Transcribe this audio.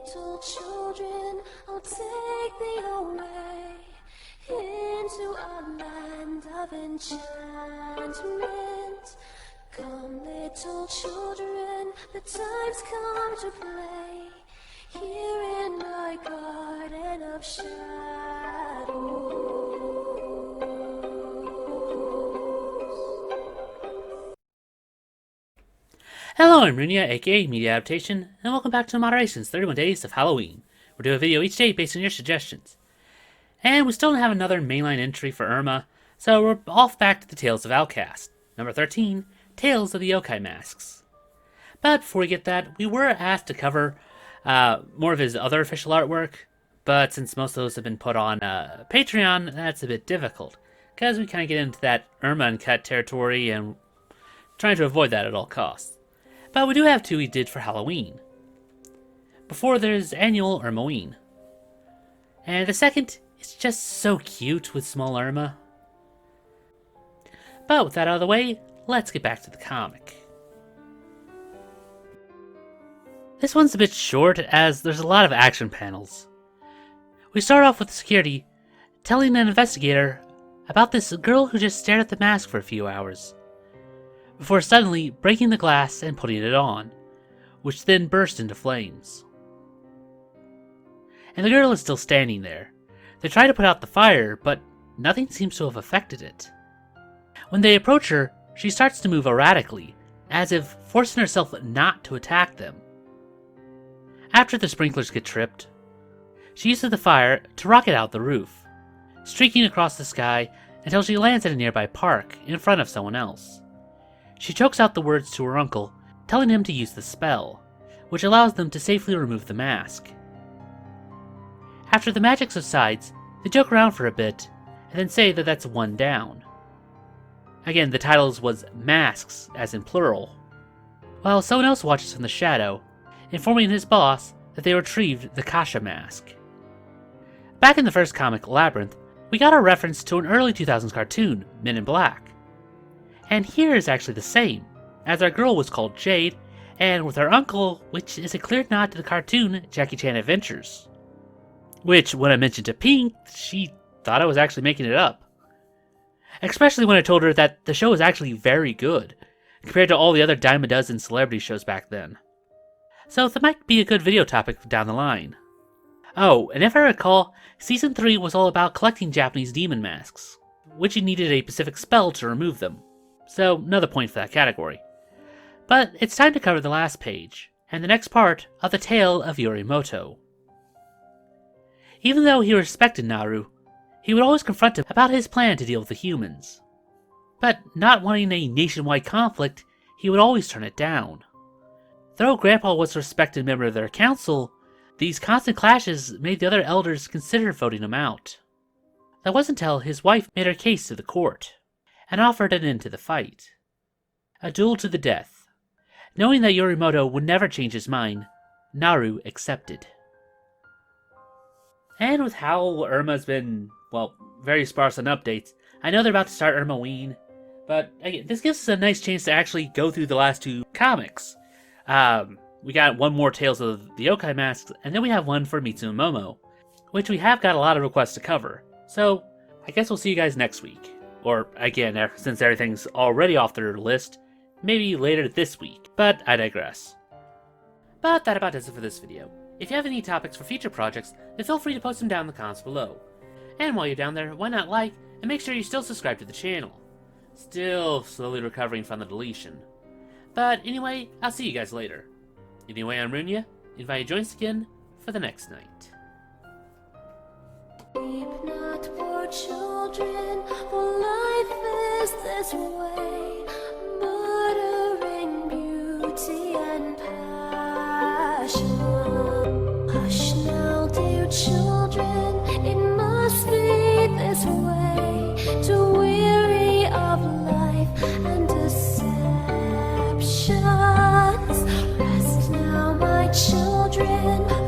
little children, I'll take thee away into a land of enchantment. Come, little children, the time's come to play here in my garden of shadows. Hello, I'm Runia, aka Media Adaptation, and welcome back to Moderation's 31 Days of Halloween. We'll do a video each day based on your suggestions. And we still don't have another mainline entry for Erma, so we're off back to the Tales of Outcast. Number 13, Tales of the Yokai Masks. But before we get that, we were asked to cover more of his other official artwork, but since most of those have been put on Patreon, that's a bit difficult, because we kind of get into that Erma Uncut territory and trying to avoid that at all costs. But we do have two we did for Halloween. Before there's annual Ermaween. And the second is just so cute with small Erma. But with that out of the way, let's get back to the comic. This one's a bit short as there's a lot of action panels. We start off with security telling an investigator about this girl who just stared at the mask for a few hours, before suddenly breaking the glass and putting it on, which then burst into flames. And the girl is still standing there. They try to put out the fire, but nothing seems to have affected it. When they approach her, she starts to move erratically, as if forcing herself not to attack them. After the sprinklers get tripped, she uses the fire to rocket out the roof, streaking across the sky until she lands at a nearby park in front of someone else. She chokes out the words to her uncle, telling him to use the spell, which allows them to safely remove the mask. After the magic subsides, they joke around for a bit, and then say that that's one down. Again, the title was Masks, as in plural, while someone else watches from the shadow, informing his boss that they retrieved the Kasha mask. Back in the first comic, Labyrinth, we got a reference to an early 2000s cartoon, Men in Black. And here is actually the same, as our girl was called Jade, and with her uncle, which is a clear nod to the cartoon Jackie Chan Adventures. Which, when I mentioned to Pink, she thought I was actually making it up. Especially when I told her that the show was actually very good, compared to all the other dime a dozen celebrity shows back then. So that might be a good video topic down the line. Oh, and if I recall, Season 3 was all about collecting Japanese demon masks, which you needed a specific spell to remove them. So, another point for that category. But it's time to cover the last page, and the next part of the tale of Yorimoto. Even though he respected Naru, he would always confront him about his plan to deal with the humans. But not wanting a nationwide conflict, he would always turn it down. Though Grandpa was a respected member of their council, these constant clashes made the other elders consider voting him out. That wasn't until his wife made her case to the court, and offered an end to the fight. A duel to the death. Knowing that Yorimoto would never change his mind, Naru accepted. And with how Erma's been, well, very sparse on updates, I know they're about to start Ermaween, but again, this gives us a nice chance to actually go through the last two comics. We got one more Tales of the Yokai Masks, and then we have one for Mitsu and Momo, which we have got a lot of requests to cover. So, I guess we'll see you guys next week. Or, again, since everything's already off their list, maybe later this week, but I digress. But that about does it for this video. If you have any topics for future projects, then feel free to post them down in the comments below. And while you're down there, why not like, and make sure you still subscribe to the channel. Still slowly recovering from the deletion. But anyway, I'll see you guys later. Anyway, I'm Runia, invite you to join us again for the next night. Weep not, poor children, for life is this way, murdering beauty and passion. Hush now, dear children, it must be this way, to weary of life and deceptions. Rest now, my children.